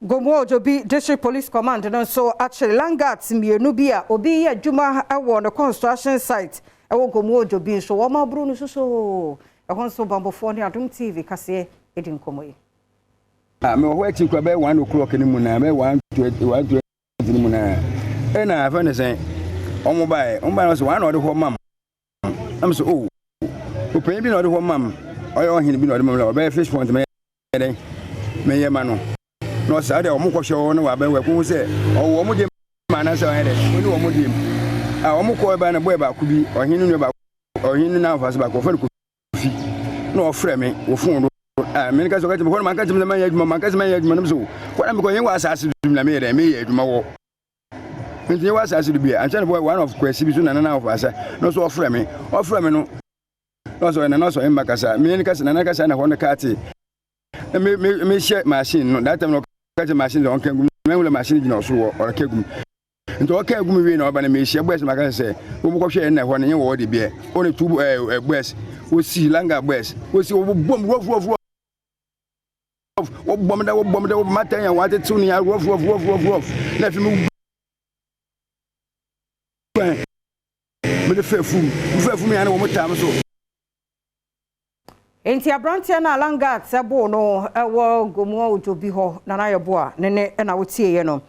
GOMOA OJOBI District Police Command no so actually Langats mienu bia obi ya adwuma ewo no construction site ewo GOMOA OJOBI so wo ma bru no so ehon so bambofo ne Adom TV kase edi nkomo yi me ho ati kwa be 1 o'clock ni mu na be 1:20 ni mu na e na afa ne sen omo bae no so wan no de ho mam am so o open bi no de ho mam oyo hin bi no de mam la be fish point me den me ye ma no no sa de omo hwe no wa ba we ko se owo omo de ma na se o he de oni omo de omo ko ba na boy ba ku bi ohin no ba ohin na fa se ba ko fa ko fi no ofre me wo fun me ka so ka ko man ka tim na man ka man no so ko na me ko yen wa asase dum na me ye de me ye adwuma wo nti wa asase du bi an chan boy one of kwesi bi so na na of asa no so ofre me no so na so en makasa me ka se na ka se na ho na ka ti me share machine no that time no ka machine on kan gum me wala machine gina so wo or kegum nti o kan gum we na oba na me share boys makasa se wo mo ko hwe na ho na yen wo de bi o ne tubu boys wo si langa boys wo si wo bom wo bom da matan ya wate tuni ya rof na fi me de fefu me ya na wo mutam so enti abrantia na Langat sebo no ewo GOMOA OJOBI ho na na yebo a ne na wotie ye no